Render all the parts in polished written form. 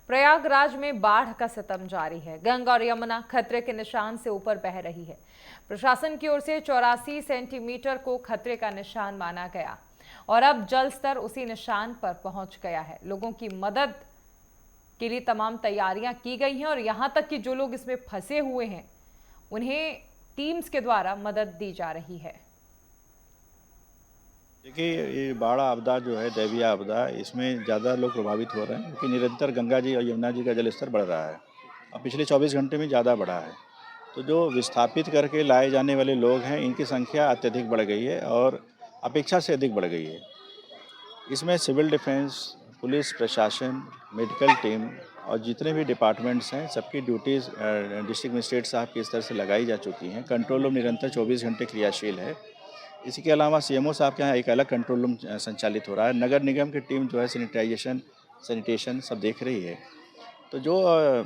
प्रयागराज में बाढ़ का सितम जारी है। गंगा और यमुना खतरे के निशान से ऊपर बह रही है। प्रशासन की ओर से 84 सेंटीमीटर को खतरे का निशान माना गया और अब जल स्तर उसी निशान पर पहुंच गया है। लोगों की मदद के लिए तमाम तैयारियां की गई हैं और यहां तक कि जो लोग इसमें फंसे हुए हैं उन्हें टीम्स के द्वारा मदद दी जा रही है। देखिए, ये बाढ़ आपदा जो है, दैवीय आपदा, इसमें ज़्यादा लोग प्रभावित हो रहे हैं क्योंकि निरंतर गंगा जी और यमुना जी का जलस्तर बढ़ रहा है और पिछले 24 घंटे में ज़्यादा बढ़ा है। तो जो विस्थापित करके लाए जाने वाले लोग हैं, इनकी संख्या अत्यधिक बढ़ गई है और अपेक्षा से अधिक बढ़ गई है। इसमें सिविल डिफेंस, पुलिस प्रशासन, मेडिकल टीम और जितने भी डिपार्टमेंट्स हैं, सबकी ड्यूटीज़ डिस्ट्रिक्ट मजिस्ट्रेट साहब की स्तर से लगाई जा चुकी हैं। कंट्रोल रूम निरंतर 24 घंटे क्रियाशील है। इसी के अलावा सीएमओ साहब के यहाँ एक अलग कंट्रोल रूम संचालित हो रहा है। नगर निगम की टीम जो है सैनिटेशन सब देख रही है। तो जो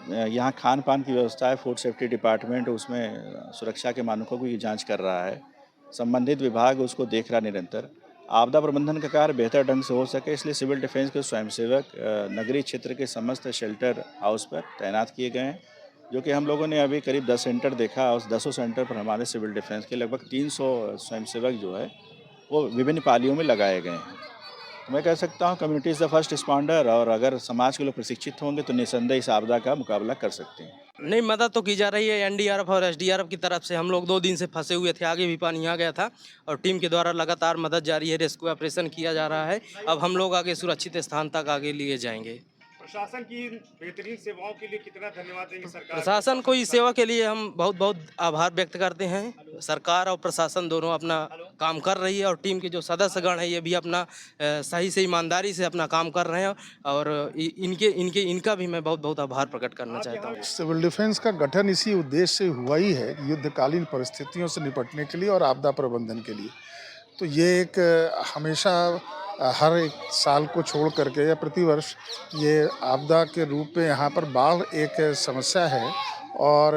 यहाँ खान-पान की व्यवस्था है, फूड सेफ्टी डिपार्टमेंट उसमें सुरक्षा के मानकों की जांच कर रहा है। संबंधित विभाग उसको देख रहा है निरंतर। आपदा प्रबंधन का कार्य बेहतर ढंग से हो सके, इसलिए सिविल डिफेंस के स्वयंसेवक नगरीय क्षेत्र के समस्त शेल्टर हाउस पर तैनात किए गए हैं, जो कि हम लोगों ने अभी करीब 10 सेंटर देखा और 10 सेंटर पर हमारे सिविल डिफेंस के लगभग 300 स्वयंसेवक जो है वो विभिन्न पालियों में लगाए गए हैं। तो मैं कह सकता हूँ community is the first responder और अगर समाज के लोग प्रशिक्षित होंगे तो निस्संदेह इस आपदा का मुकाबला कर सकते हैं। नहीं, मदद तो की जा रही है एनडीआरएफ और एसडीआरएफ की तरफ से। हम लोग 2 दिन से फंसे हुए थे, आगे भी पानी आ गया था और टीम के द्वारा लगातार मदद जारी है, रेस्क्यू ऑपरेशन किया जा रहा है। अब हम लोग आगे सुरक्षित स्थान तक आगे लिए जाएंगे। प्रशासन की इन बेहतरीन सेवाओं के लिए कितना धन्यवाद देंगे सरकार को? प्रशासन को इस सेवा के लिए हम बहुत बहुत आभार व्यक्त करते हैं। सरकार और प्रशासन दोनों अपना काम कर रही है और टीम के जो सदस्यगण हैं ये भी अपना सही से ईमानदारी से अपना काम कर रहे हैं और इनका भी मैं बहुत बहुत आभार प्रकट करना चाहता हूँ। सिविल डिफेंस का गठन इसी उद्देश्य से हुआ ही है, युद्धकालीन परिस्थितियों से निपटने के लिए और आपदा प्रबंधन के लिए। तो ये एक हमेशा हर एक साल को छोड़ करके या प्रतिवर्ष ये आपदा के रूप में यहाँ पर बाढ़ एक समस्या है और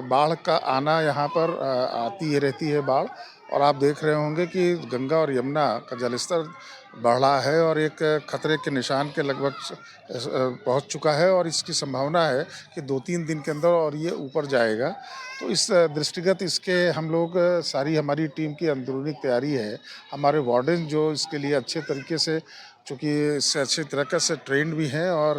बाढ़ का आना यहाँ पर आती रहती है बाढ़। और आप देख रहे होंगे कि गंगा और यमुना का जलस्तर बढ़ा है और एक खतरे के निशान के लगभग पहुंच चुका है और इसकी संभावना है कि 2-3 दिन के अंदर और ये ऊपर जाएगा। तो इस दृष्टिगत इसके हम लोग सारी हमारी टीम की अंदरूनी तैयारी है। हमारे वार्डन जो इसके लिए अच्छे तरीके से, चूँकि इससे अच्छी तरीके से ट्रेंड भी हैं और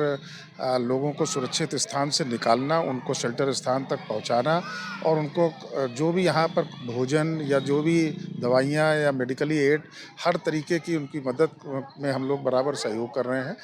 लोगों को सुरक्षित स्थान से निकालना, उनको शेल्टर स्थान तक पहुंचाना और उनको जो भी यहाँ पर भोजन या जो भी दवाइयाँ या मेडिकली एड, हर तरीके की उनकी मदद में हम लोग बराबर सहयोग कर रहे हैं।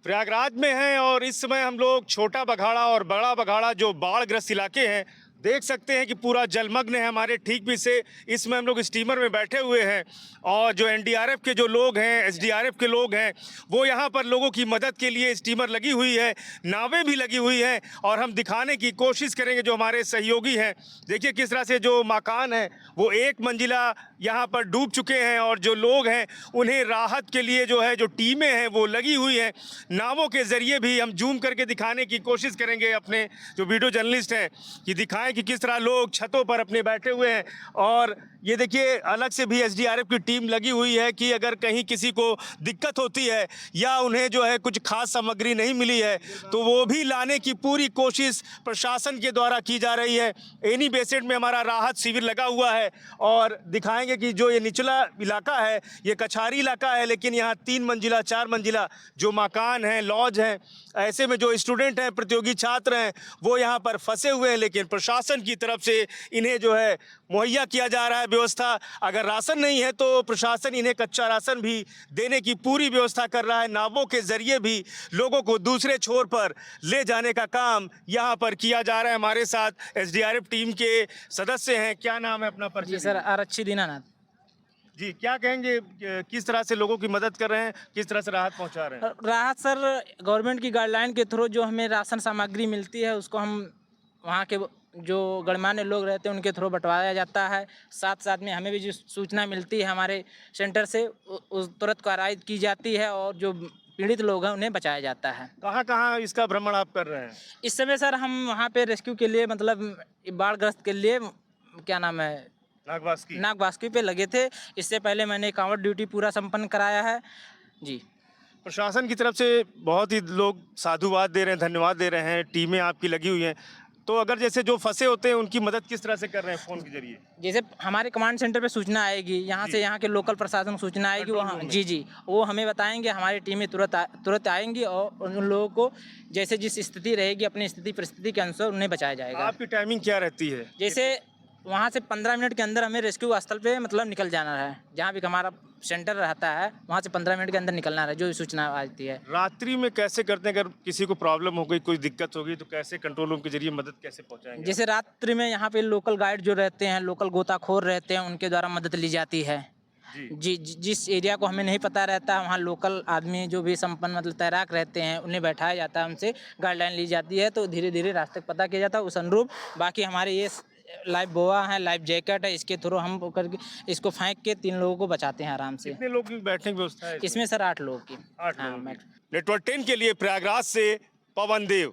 प्रयागराज में हैं और इस समय हम लोग छोटा बघाड़ा और बड़ा बघाड़ा जो बाढ़ग्रस्त इलाके हैं देख सकते हैं कि पूरा जलमग्न है। हमारे ठीक पीछे इसमें हम लोग स्टीमर में बैठे हुए हैं और जो एनडीआरएफ के जो लोग हैं, एसडीआरएफ के लोग हैं, वो यहाँ पर लोगों की मदद के लिए स्टीमर लगी हुई है, नावें भी लगी हुई हैं और हम दिखाने की कोशिश करेंगे जो हमारे सहयोगी हैं। देखिए किस तरह से जो मकान है वो 1 मंजिला यहाँ पर डूब चुके हैं और जो लोग हैं उन्हें राहत के लिए जो है जो टीमें हैं वो लगी हुई हैं। नावों के ज़रिए भी हम जूम करके दिखाने की कोशिश करेंगे अपने जो वीडियो जर्नलिस्ट हैं कि दिखाएं कि किस तरह लोग छतों पर अपने बैठे हुए हैं। और ये देखिए अलग से भी एसडीआरएफ की टीम लगी हुई है कि अगर कहीं किसी को दिक्कत होती है या उन्हें जो है कुछ खास सामग्री नहीं मिली है तो वो भी लाने की पूरी कोशिश प्रशासन के द्वारा की जा रही है। एनी बेसिड में हमारा राहत शिविर लगा हुआ है और दिखाएंगे कि जो ये निचला इलाका है ये कछारी इलाका है, लेकिन यहाँ 3 मंजिला 4 मंजिला जो मकान हैं, लॉज हैं, ऐसे में जो स्टूडेंट हैं, प्रतियोगी छात्र हैं, वो यहाँ पर फंसे हुए हैं। लेकिन प्रशासन की तरफ से इन्हें जो है मुहैया किया जा रहा है व्यवस्था। अगर राशन नहीं है तो प्रशासन इन्हें कच्चा राशन भी देने की पूरी व्यवस्था कर रहा है। नावों के जरिए भी लोगों को दूसरे छोर पर ले जाने का काम यहाँ पर किया जा रहा है। हमारे साथ एसडीआरएफ टीम के सदस्य हैं। क्या नाम है अपना परिचय? जी सर, आरक्षी दीनानाथ। जी, क्या कहेंगे किस तरह से लोगों की मदद कर रहे हैं, किस तरह से राहत पहुंचा रहे हैं? राहत सर, गवर्नमेंट की गाइडलाइन के थ्रू जो हमें राशन सामग्री मिलती है उसको हम वहाँ के जो गणमान्य लोग रहते हैं उनके थ्रू बंटवाया जाता है। साथ साथ में हमें भी जो सूचना मिलती है हमारे सेंटर से उस तुरंत कार्रवाई की जाती है और जो पीड़ित लोग हैं उन्हें बचाया जाता है। कहाँ कहाँ इसका भ्रमण आप कर रहे हैं? इस समय सर हम वहाँ पे रेस्क्यू के लिए, मतलब बाढ़ग्रस्त के लिए, क्या नाम है, नागवासुकी पे लगे थे। इससे पहले मैंने कांवड़ ड्यूटी पूरा संपन्न कराया है जी। प्रशासन की तरफ से बहुत ही लोग साधुवाद दे रहे हैं, धन्यवाद दे रहे हैं, टीमें आपकी लगी हुई हैं। तो अगर जैसे जो फंसे होते हैं उनकी मदद किस तरह से कर रहे हैं फ़ोन के जरिए? जैसे हमारे कमांड सेंटर पे सूचना आएगी, यहाँ से यहाँ के लोकल प्रशासन को सूचना आएगी, वो जी वो हमें बताएंगे, हमारी टीमें तुरंत आएंगी और उन लोगों को जैसे जिस स्थिति रहेगी अपनी स्थिति परिस्थिति के अनुसार उन्हें बचाया जाएगा। आपकी टाइमिंग क्या रहती है? जैसे वहाँ से 15 मिनट के अंदर हमें रेस्क्यू स्थल पे मतलब निकल जाना है, जहाँ भी हमारा सेंटर रहता है वहाँ से 15 मिनट के अंदर निकलना है, जो भी सूचना आती है। रात्रि में कैसे करते हैं? अगर किसी को प्रॉब्लम हो गई, कोई दिक्कत हो गई तो कैसे कंट्रोल रूम के जरिए मदद कैसे पहुंचाएंगे? जैसे रात्रि में यहाँ पे लोकल गाइड जो रहते हैं, लोकल गोताखोर रहते हैं, उनके द्वारा मदद ली जाती है। जिस एरिया को हमें नहीं पता रहता है वहाँ लोकल आदमी जो भी संपन्न मतलब तैराक रहते हैं उन्हें बैठाया जाता है, उनसे गाइडलाइन ली जाती है, तो धीरे धीरे रास्ते पता किया जाता है उस अनुरूप। बाकी हमारे ये लाइव बोआ है, लाइव जैकेट है, इसके थ्रू हम करके इसको फेंक के 3 लोगों को बचाते हैं आराम से। कितने लोग की बैठने की व्यवस्था है इसमें सर 8 लोग की। 8 लोगों की। नेटवर्क 10 के लिए प्रयागराज से पवन देव।